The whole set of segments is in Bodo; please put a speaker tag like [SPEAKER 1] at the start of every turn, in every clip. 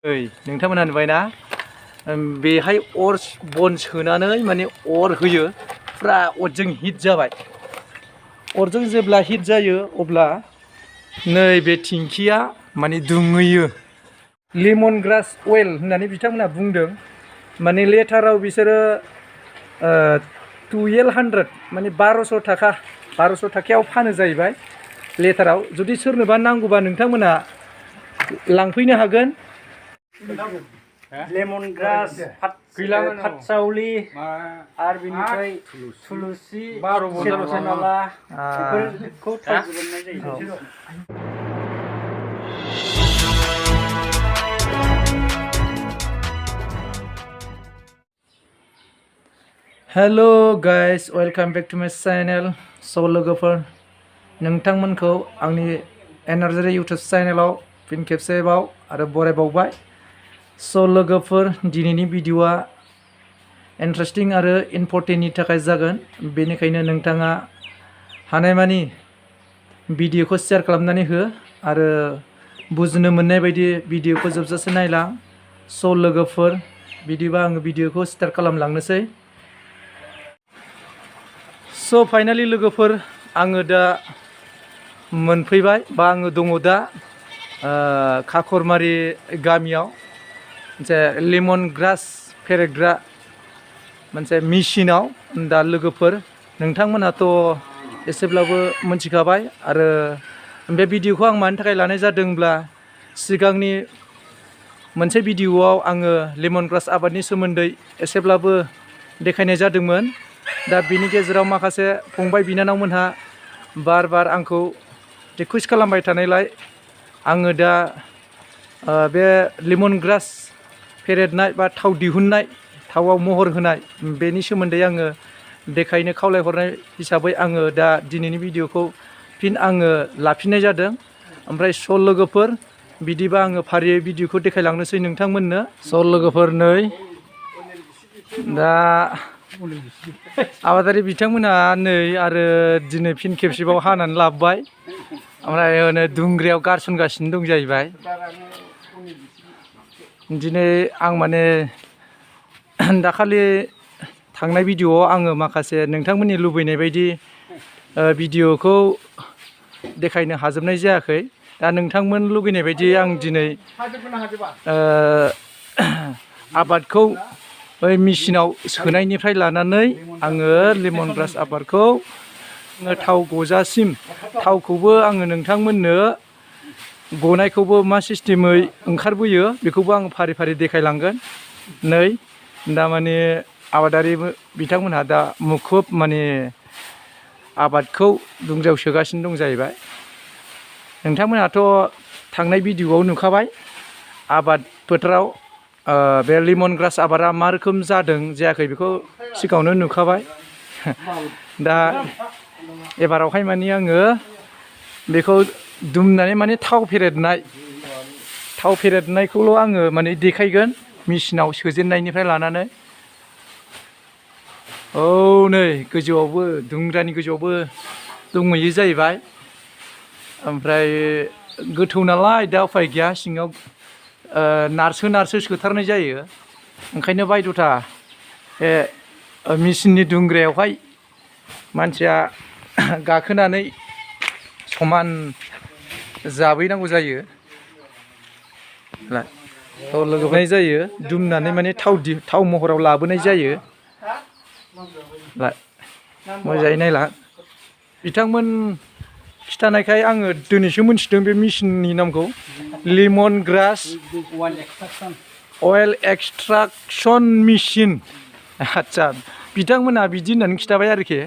[SPEAKER 1] ओइ नोंथांमोनहा नुबायना बेहाय अर बन सोनानै माने अर होयो फुरा अरजों हिट जाबाय अरजों जेब्ला हिट जायो अब्ला नैबे थिंखिया माने दुंहैयो लेमन ग्रास अइल होननानै बिथांमोनहा बुंदों माने लेटाराव बिसोरो 1200 माने 1200 थाखायाव फानो जाहैबाय लेटाराव जुदि सोरनोबा नांगौबा नोंथांमोनहा लांफैनो हागोन
[SPEAKER 2] लेमन ग्रास फातसावली आरो बिनिफ्राय थुलुसि सेर'सेनाला बेफोरखौ थाव दिहुननाय जायो।
[SPEAKER 1] Hello guys welcome back to my channel so लोगोफोर नोंथांमोनखौ आंनि ए नार्जारी यूट्यूब चैनलाव फिन खेबसेबाव आरो बरायबावबाय सो लोगोफोर दिनैनि भिडिअआ इन्टारेस्टिं आरो इम्पर्टेन्टनि थाखाय जागोन बेनिखायनो नोंथाङा हानायमानि भिडिअखौ शेयार खालामनानै हो आरो बुजिनो मोननाय बायदि भिडिअखौ जोबजासे नायलां सो लोगोफोर बिदिबा आङो भिडिअखौ स्टार्ट खालामलांनोसै सो फाइनाली लोगोफोर आङो दा मोनफैबाय बा आङो दङ दा खाखरमारि गामियाव मोनसे लेमन ग्रास फेरेदग्रा मोनसे मेसिनाव दा लोगोफोर नोंथांमोनहाथ' एसेब्लाबो मोनथिखाबाय आरो बे भिडिअखौ आं मानि थाखाय लानाय जादोंब्ला सिगांनि मोनसे भिडिअआव आङो लेमन ग्रास आबादनि सोमोन्दै एसेब्लाबो देखायनाय जादोंमोन दा बिनि गेजेराव माखासे फंबाय बिनानावमोनहा बार आंखौ रिकुवेस्ट खालामबाय थानायलाय आङो दा बे लेमन ग्रास फेरेदनाय बा थाव दिहुननाय थावाव महर होनाय बेनि सोमोन्दै आङो देखायनो खावलायहरनाय हिसाबै आङो दा दिनैनि भिडिअखौ फिन आङो लाफिननाय जादों ओमफ्राय स' लोगोफोर बिदिबा आङो फारियै भिडिअखौ देखायलांनोसै नोंथांमोननो स' लोगोफोर नै दा आबादारि बिथांमोनहा नै आरो दिनै फिन खेबसेबाव हानानै लाबोबाय ओमफ्राय दुंग्रायाव गारसनगासिनो दं जाहैबाय दिनै आं माने दाखालि थांनाय भिडिअआव आङो माखासे नोंथांमोननि लुबैनाय बायदि भिडिअखौ देखायनो हाजोबनाय जायाखै दा नोंथांमोन लुगैनाय बायदि आं दिनै आबादखौ बै मेसिनाव सोनायनिफ्राय लानानै आङो लेमन ग्रास आबादखौ थाव गजासिम थावखौबो आङो नोंथांमोननो गनायखौबो मा सिस्टेमै ओंखारबोयो बेखौबो आं फारि फारि देखायलांगोन नै दा माने आबादारि बिथांमोनहा दा मुखुब माने आबादखौ दुंग्रायाव सोगासिनो दं जाहैबाय नोंथांमोनहाथ' थांनाय भिडिअआव नुखाबाय आबाद फोथाराव बे लेमन ग्रास आबादा मा रोखोम जादों जायाखै बेखौ सिगाङावनो नुखाबाय दा एबारावहाय माने आङो बेखौ दुमनानै माने थाव फेरेदनायखौल' आङो माने देखायगोन मेसिनाव सोजेननायनिफ्राय लानानै औ नै गोजौआवबो दुंग्रानि गोजौआवबो दंहैयो जाहैबाय ओमफ्राय गोथौ नालाय दा उफाय गैया सिङाव नारसो सोथारनाय जायो ओंखायनो बायद'था बे मेसिननि दुंग्रायावहाय मानसिया गाखोनानै समान जाबैनांगौ जायो थाव लोगोनाय जायो दुमनानै माने थाव महराव लाबोनाय जायो मोजाङै नायला बिथांमोन खिथानायखाय आङो दिनैसो मोनथिदों बे मेसिननि नामखौ लेमन ग्रास अइल एक्सट्राक्शन मेसिन आदसा बिथांमोनहा बिदि होननानै खिथाबाय आरोखि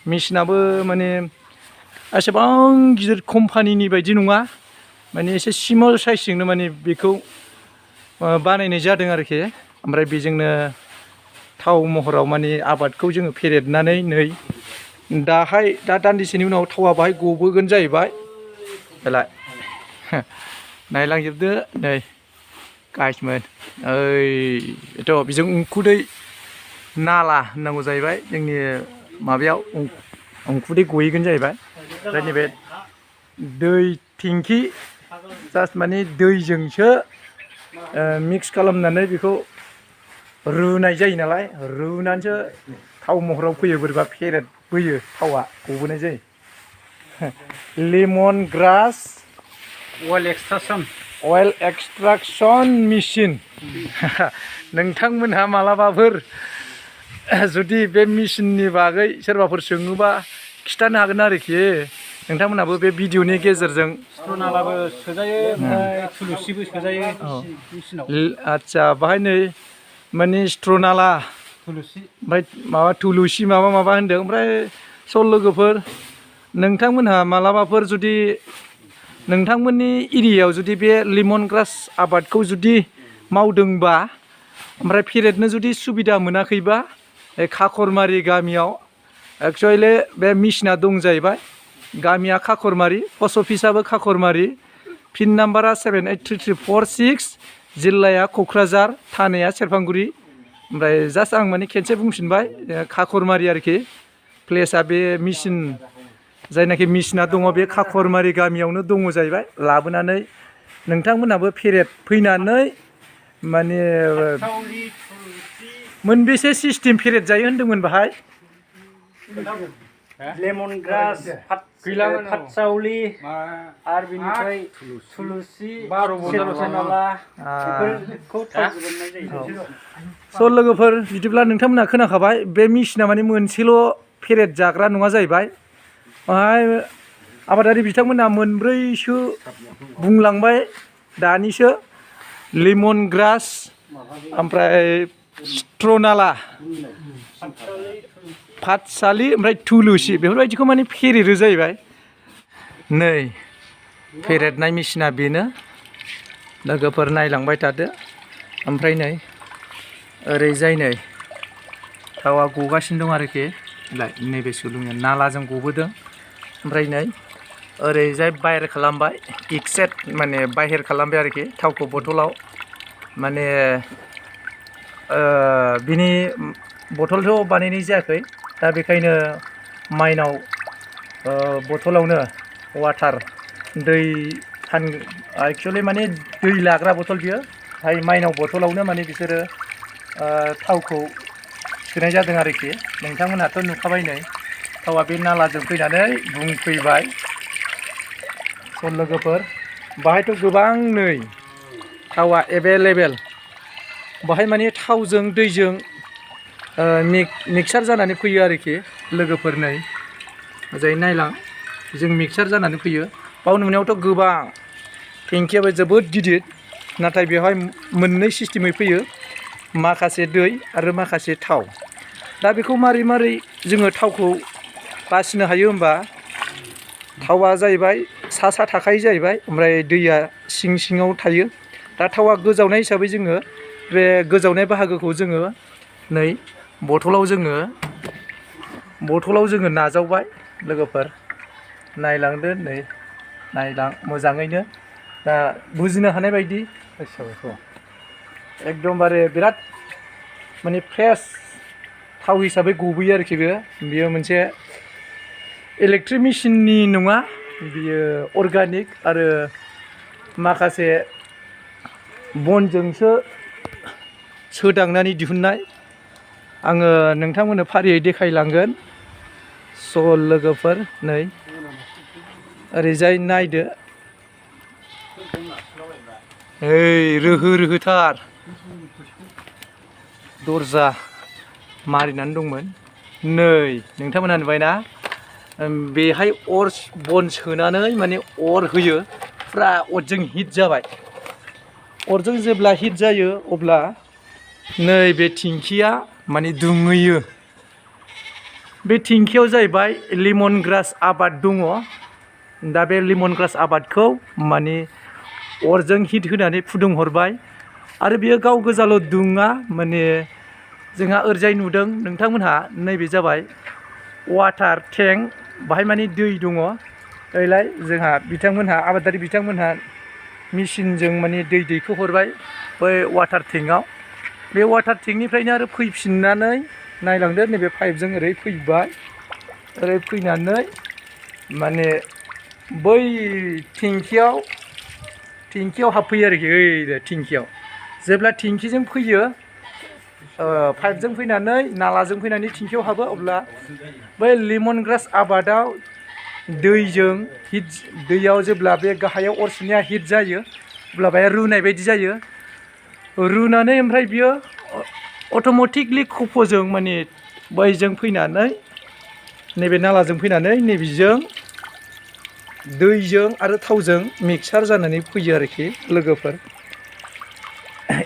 [SPEAKER 1] मेसिनाबो माने एसेबां गिदिर कम्पानिनि बायदि नङा माने एसे स्मल साइजजोंनो माने बेखौ बानायनाय जादों आरोखि ओमफ्राय बेजोंनो थाव महराव माने आबादखौ जोङो फेरेदनानै नै दा दान्दिसेनि उनाव थावा बाहाय गबोगोन जाहैबाय बेलाय नायलांजोबदो नै गाइसमोन ओइ बेथ' बेजों उखुदै नाला होननांगौ जाहैबाय जोंनि माबायाव उखुदै गहैगोन जाहैबाय ओमफ्राय नैबे दै टेंखि जास्ट माने दैजोंसो मिक्स खालामनानै बेखौ रुनाय जायो नालाय रुनानैसो थाव महराव फैयो बोरैबा फेरेद बोयो थावा गबोनाय जायो लेमन ग्रास अइल एक्सट्राक्शन मेचिन नोंथांमोनहा मालाबाफोर जुदि बे मेचिननि बागै सोरबाफोर सोङोबा खिथानो हागोन आरोखि नोंथांमोनहाबो बे भिडिअनि गेजेरजों
[SPEAKER 2] सिट्रनालाबो सोजायो ओमफ्राय थुलुसिबो सोजायो मेचिनाव
[SPEAKER 1] आदसा बाहाय नै माने सिट्रनाला
[SPEAKER 2] थुलुसि
[SPEAKER 1] ओमफ्राय माबा थुलुसि माबा होनदों ओमफ्राय स' लोगोफोर नोंथांमोनहा मालाबाफोर जुदि नोंथांमोननि एरियायाव जुदि बे लेमन ग्रास आबादखौ जुदि मावदोंबा ओमफ्राय फेरेदनो जुदि सुबिदा मोनाखैबा खाखरमारि गामियाव एक्सुवेलि बे मेचिना दं जाहैबाय गामिया खाखरमारि पस्ट अफिसाबो खाखरमारि पिन नाम्बारा 783346 जिल्लाया क'क्राझार थानाया सेरफांगुरि ओमफ्राय जास्ट आं माने खेनसे बुंफिनबाय खाखरमारि आरोखि प्लेसआ बे मेचिन जायनाखि मेचिना दङ बे खाखरमारि गामियावनो दङ जाहैबाय लाबोनानै नोंथांमोनहाबो फेरेद फैनानै माने मोनबेसे सिस्टेम फेरेद जायो होन्दोंमोन बाहाय
[SPEAKER 2] लेमन ग्रास फातसावलि आरो बिनिफ्राय थुलुसि चेनाला बेफोरखौ थाव दिहुननाय जायो
[SPEAKER 1] स' लोगोफोर बिदिब्ला नोंथांमोनहा खोनाखाबाय बे मेचिना माने मोनसेल' फेरेद जाग्रा नङा जाहैबाय बाहाय आबादारि बिथांमोनहा मोनब्रैसो बुंलांबाय दानिसो लेमन ग्रास ओमफ्राय सिट्रनाला फातसालि ओमफ्राय थुलुसि बेफोरबायदिखौ माने फेरेदो जाहैबाय नै फेरेदनाय मेचिना बेनो लोगोफोर नायलांबाय थादो ओमफ्राय नै ओरैजाय नै थावा गगासिनो दं आरोखि नैबे सुलुंया नालाजों गबोदों ओमफ्राय नै ओरैजाय बाहेर खालामबाय एक्सेट माने बाहेर खालामबाय आरोखि थावखौ बथलाव माने बिनि बथलथ' बानायनाय जायाखै दा बेखायनो माइनाव बथलावनो वाटार दै एक्सुवेलि माने दै लाग्रा बथल बियो ओमफ्राय माइनाव बथलावनो माने बिसोरो थावखौ सोनाय जादों आरोखि नोंथांमोनहाथ' नुखाबाय नै थावा बे नालाजों फैनानै बुंफैबाय स' लोगोफोर बाहायथ' गोबां नै थावा एभेलेबेल बाहाय माने थावजों दैजों मिक्सार जानानै फैयो आरोखि लोगोफोर नै मोजाङै नायलां जों मिक्सार जानानै फैयो बाव नुनायावथ' गोबां टेंकियाबो जोबोद गिदिर नाथाय बेवहाय मोननै सिस्टेमै फैयो माखासे दै आरो माखासे थाव दा बेखौ मारै जोङो थावखौ बासिनो हायो होमबा थावा जाहैबाय सा थाखायो जाहैबाय ओमफ्राय दैया सिङाव थायो दा थावा गोजावनाय हिसाबै जोङो बे गोजावनाय बाहागोखौ जोङो नै बथलाव जोङो नाजावबाय लोगोफोर नायलांदो नै नायलां मोजाङैनो दा बुजिनो हानाय बायदि एकदमबारे बिराद माने फ्रेश थाव हिसाबै गबोयो आरोखि बियो मोनसे इलेक्ट्रिक मेचिननि नङा बियो अर्गानिक आरो माखासे बनजोंसो सोदांनानै दिहुननाय आङो नोंथांमोननो फारियै देखायलांगोन स' लोगोफोर नै ओरैजाय नायदो रोहोथार दरजा मारिनानै दंमोन नै नोंथांमोनहा नुबायना बेहाय बन सोनानै माने अर होयो फुरा अरजों हिट जाबाय अरजों जेब्ला हिट जायो अब्ला नै बे टेंकिया माने दुङैयो बे टेंकियाव जाहैबाय लेमन ग्रास आबाद दङ दा बे लेमन ग्रास आबादखौ माने अरजों हिट होनानै फुदुंहरबाय आरो बियो गाव गोजाल' दुङा माने जोंहा ओरैजाय नुदों नोंथांमोनहा नैबे जाबाय वाटार टेंक बाहाय माने दै दङ ओरैलाय जोंहा बिथांमोनहा आबादारि बिथांमोनहा मेचिनजों माने दै दैखोहरबाय बै वाटार टेंकआव बे वाटार टेंकनिफ्रायनो आरो फैफिननानै नायलांदो नैबे पाइपजों ओरै फैबाय ओरै फैनानै माने बै टेंकियाव हाबफैयो आरोखि ओइ टेंकियाव जेब्ला थिंखिजों फैयो पाइपजों फैनानै नालाजों फैनानै थिंखियाव हाबो अब्ला बै लेमन ग्रास आबादाव दैजों दैयाव जेब्ला बे गाहायाव अर सुनाया हिट जायो अब्ला बेहाय रुनाय बायदि जायो रुनानै ओमफ्राय बियो अट'मेटिकलि खफ'जों माने बैजों फैनानै नैबे नालाजों फैनानै नैबेजों दैजों आरो थावजों मिक्सार जानानै फैयो आरोखि लोगोफोर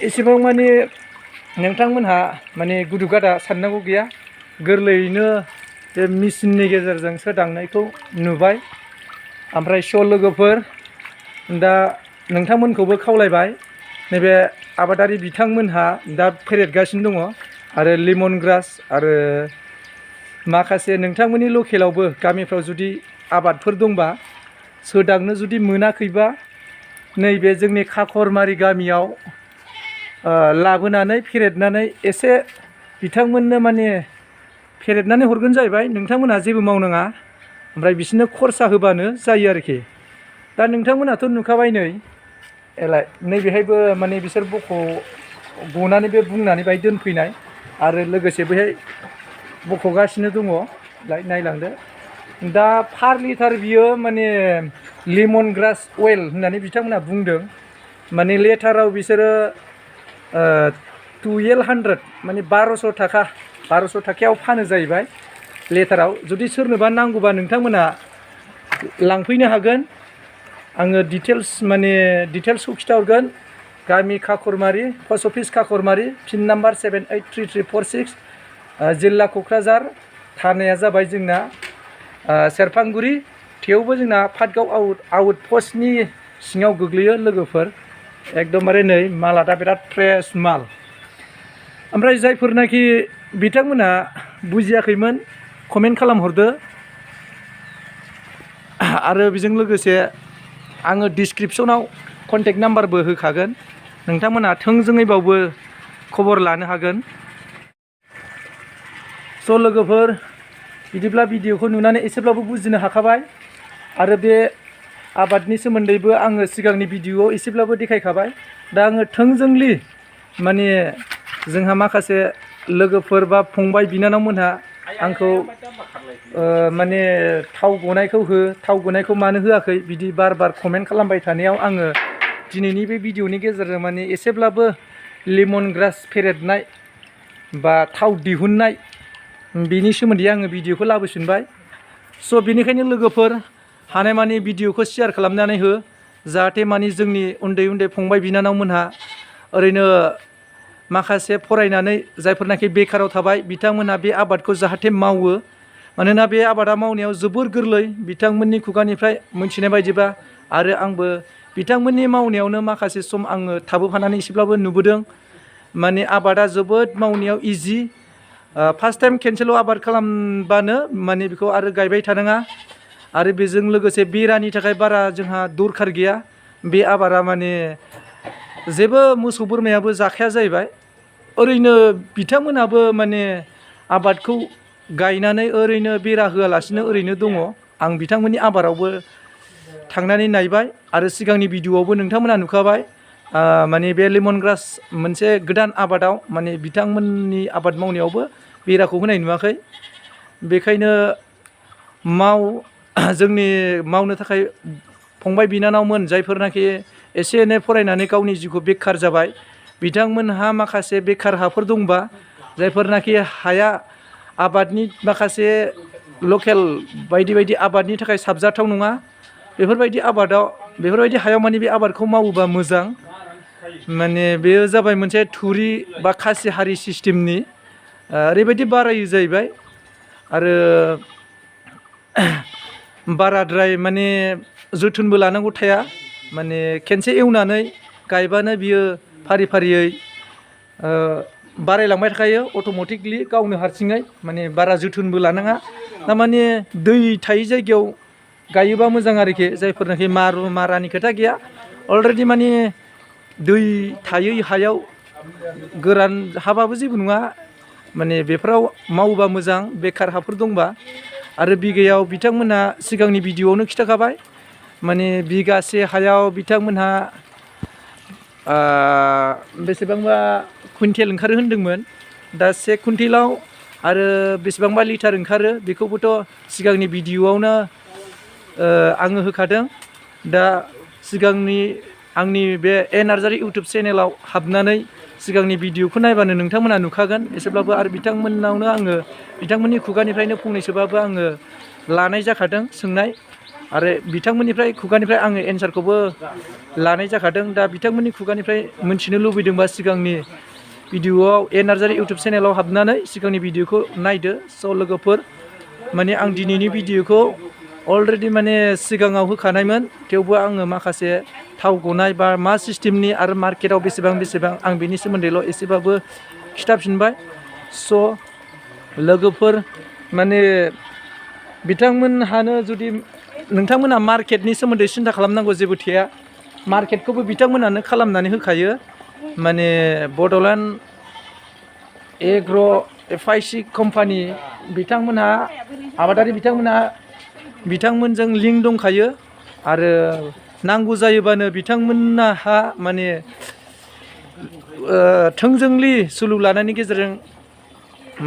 [SPEAKER 1] एसेबां माने नोंथांमोनहा माने गुदु गादा साननांगौ गैया गोरलैयैनो बे मेचिननि गेजेरजों सोदांनायखौ नुबाय ओमफ्राय लोगोफोर दा नोंथांमोनखौबो खावलायबाय नैबे आबादारि बिथांमोनहा दा फेरेदगासिनो दङ आरो लेमन ग्रास आरो माखासे नोंथांमोननि लकेलावबो गामिफ्राव जुदि आबादफोर दंबा सोदांनो जुदि मोनाखैबा नैबे जोंनि खाखरमारि गामियाव लाबोनानै फेरेदनानै एसे बिथांमोननो माने फेरेदनानै हरगोन जाहैबाय नोंथांमोनहा जेबो मावनाङा ओमफ्राय बिसोरनो खरसा होबानो जायो आरोखि दा नोंथांमोनहाथ' नुखाबाय नैबेहायबो माने बिसोर गनानै बे बुंनानै बाहाय दोनफैनाय आरो लोगोसे बेहाय बख'गासिनो दङ नायलांदो दा पार लिटार बियो माने लेमन ग्रास अइल होननानै बिथांमोनहा बुंदों माने लिटाराव बिसोरो 1200 माने 1200 थाखायाव फानो जाहैबाय लिटाराव जुदि सोरनोबा नांगौबा नोंथांमोनहा लांफैनो हागोन आङो डिटेल्सखौ खिथाहरगोन गामि खाखरमारि पस्ट अफिस खाखरमारि पिन नाम्बार 783346 जिल्ला क'क्राझार थानाया जाबाय जोंना सेरफांगुरि थेवबो जोंना पाटगाव आउट पस्टनि सिङाव गोग्लैयो लोगोफोर एकदमबारे नै माला दा बिराद फ्रेश माल ओमफ्राय जायफोरनाखि बिथांमोना बुजियाखैमोन कमेन्ट खालामहरदो आरो बेजों लोगोसे आङो डिसक्रिपसनाव कन्टेक्ट नाम्बारबो होखागोन नोंथांमोना थोंजोङैबाबो खबर लानो हागोन लोगोफोर बिदिब्ला भिडिअखौ नुनानै एसेब्लाबो बुजिनो हाखाबाय आरो बे आबादनि सोमोन्दैबो आङो सिगांनि भिडिअआव एसेब्लाबो देखायखाबाय दा आङो थोंजोंलि माने जोंहा माखासे लोगोफोर बा फंबाय बिनानावमोनहा आंखौ माने थाव गनायखौ मानो होआखै बिदि बार कमेन्ट खालामबाय थानायाव आङो दिनैनि बे भिडिअनि गेजेरजों माने एसेब्लाबो लेमन ग्रास फेरेदनाय बा थाव दिहुननाय बिनि सोमोन्दै आङो भिडिअखौ लाबोफिनबाय बेनिखायनो लोगोफोर हानायमानि भिडिअखौ शेयार खालामनानै हो जाहाथे मानि जोंनि उन्दै उन्दै फंबाय बिनानावमोनहा ओरैनो माखासे फरायनानै जायफोरनाखि बेकाराव थाबाय बिथांमोनहा बे आबादखौ जाहाथे मावो मानोना बे आबादा मावनायाव जोबोर गोरलै बिथांमोननि खुगानिफ्राय मोनथिनाय बायदिबा आरो आंबो बिथांमोननि मावनायावनो माखासे सम आङो थाबोफानानै एसेब्लाबो नुबोदों माने आबादा जोबोद मावनायाव इजि फार्स्ट टाइम खेनसेल' आबाद खालामबानो माने बेखौ आरो गायबाय थानाङा आरो बेजों लोगोसे बेरानि थाखाय बारा जोंहा दरखार गैया बे आबादा माने जेबो मोसौ बोरमायाबो जाखाया जाहैबाय ओरैनो बिथांमोनाबो माने आबादखौ गायनानै ओरैनो बेरा होआलासिनो ओरैनो दङ आं बिथांमोननि आबादावबो थांनानै नायबाय आरो सिगांनि भिडिअआवबो नोंथांमोना नुखाबाय माने बे लेमन ग्रास मोनसे गोदान आबादाव माने बिथांमोननि आबाद मावनायावबो बेराखौ होनाय नुवाखै बेखायनो जोंनि मावनो थाखाय फंबाय बिनानावमोन जायफोरनाखि एसे एनै फरायनानै गावनि जिउखौ बेखार जाबाय बिथांमोनहा माखासे बेखार हाफोर दंबा जायफोरनाखि हाया आबादनि माखासे लकेल बायदि आबादनि थाखाय साबजाथाव नङा बेफोरबायदि हायाव माने बे आबादखौ मावोबा मोजां माने बेयो जाबाय मोनसे थुरि बा खासि हारि सिस्टेमनि ओरैबायदि बारायो जाहैबाय आरो बाराद्राय माने जोथोनबो लानांगौ थाया माने खेनसे एवनानै गायबानो बियो फारि फारियै बारायलांबाय थाखायो अट'मेटिकलि गावनो हारसिङै माने बारा जोथोनबो लानाङा थारमाने दै थायै जायगायाव गायोबा मोजां आरोखि जायफोरनाखि मारानि खोथा गैया अलरेडि माने दै थायै हायाव गोरान हाबाबो जेबो नङा माने बेफोराव मावोबा मोजां बेखार हाफोर दंबा आरो बिगायाव बिथांमोनहा सिगांनि भिडिअआवनो खिथाखाबाय माने बिगासे हायाव बिथांमोनहा बेसेबांबा कुइन्टेल ओंखारो होन्दोंमोन दा 1 कुइन्टेलाव आरो बेसेबांबा लिटार ओंखारो बेखौबोथ' सिगांनि भिडिअ'आवनो आङो होखादों दा सिगांनि आंनि बे ए नार्जारी इउटुब चेनेलाव हाबनानै सिगांनि भिडिअ'खौ नायबानो नोंथांमोना नुखागोन एसेब्लाबो आरो बिथांमोननावनो आङो बिथांमोननि खुगानिफ्रायनो फंनैसोबाबो आङो लानाय जाखादों सोंनाय आरो बिथांमोननिफ्राय खुगानिफ्राय आङो एन्सारखौबो लानाय जाखादों दा बिथांमोननि खुगानिफ्राय मोनथिनो लुबैदोंबा सिगांनि भिडिअ'आव ए नार्जारी इउटुब चेनेलाव हाबनानै सिगांनि भिडिअ'खौ नायदो स' लोगोफोर माने आं दिनैनि भिडिअ'खौ अलरेडि माने सिगाङाव होखानायमोन थेवबो आङो माखासे थाव गनाय बा मा सिस्टेमनि आरो मार्केटाव बेसेबां आं बेनि सोमोन्दैल' एसेबाबो खिथाफिनबाय स' लोगोफोर माने बिथांमोनहानो जुदि नोंथांमोनहा मार्केटनि सोमोन्दै सिन्था खालामनांगौ जेबो थाया मार्केटखौबो बिथांमोनानो खालामनानै होखायो माने बड'लेण्ड एग्र' एफआइसि कम्पानि बिथांमोनहा आबादारि बिथांमोनजों लिंक दंखायो आरो नांगौ जायोबानो बिथांमोनहा माने थोंजोंलि सुलुग लानायनि गेजेरजों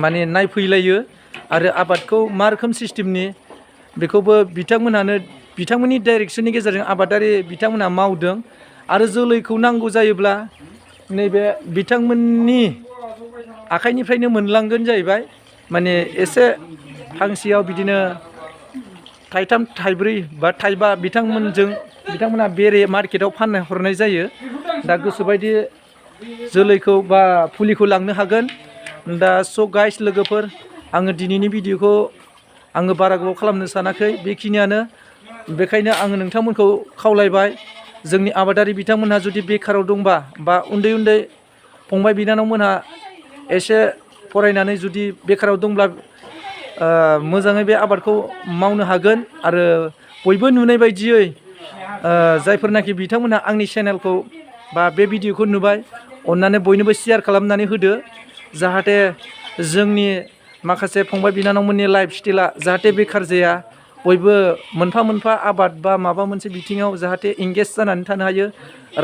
[SPEAKER 1] माने नायफैलायो आरो आबादखौ मा रोखोम सिस्टेमनि बेखौबो बिथांमोननि डाइरेक्सननि गेजेरजों आबादारि बिथांमोनहा मावदों आरो जोलैखौ नांगौ जायोब्ला नैबे बिथांमोननि आखाइनिफ्रायनो मोनलांगोन जाहैबाय माने एसे फांसेयाव बिदिनो थाइथाम थाइब्रै बा थाइबा बिथांमोनहा बेरे मार्केटाव फाननो हरनाय जायो दा गोसोबायदि जोलैखौ बा फुलिखौ लांनो हागोन दा स' गाइस लोगोफोर आङो दिनैनि भिडिअ'खौ आङो बारा गोबाव खालामनो सानाखै बेखिनियानो बेखायनो आङो नोंथांमोनखौ खावलायबाय जोंनि आबादारि बिथांमोनहा जुदि बेखाराव दंबा बा उन्दै फंबाय बिनानावमोनहा एसे फरायनानै जुदि बेखाराव दंब्ला मोजाङै बे आबादखौ मावनो हागोन आरो बयबो नुनाय बायदियै जायफोरनाखि बिथांमोनहा आंनि चेनेलखौ बा बे भिडिअ'खौ नुबाय अन्नानै बयनोबो शेयार खालामनानै होदो जाहाथे जोंनि माखासे फंबाय बिनानावमोननि लाइफ स्टाइला जाहाथे बेखार जाया बयबो मोनफा मोनफा आबाद बा माबा मोनसे बिथिङाव जाहाथे एंगेज जानानै थानो हायो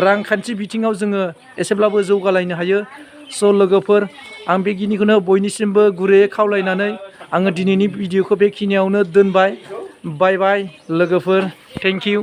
[SPEAKER 1] रांखान्थि बिथिङाव जोङो एसेब्लाबो जौगालायनो हायो स' लोगोफोर आं बेखिनिखौनो बयनिसिमबो गुरैयै खावलायनानै आङो दिनैनि भिडिअ'खौ बेखिनियावनो दोनबाय बाय बाय लोगोफोर थेंक इउ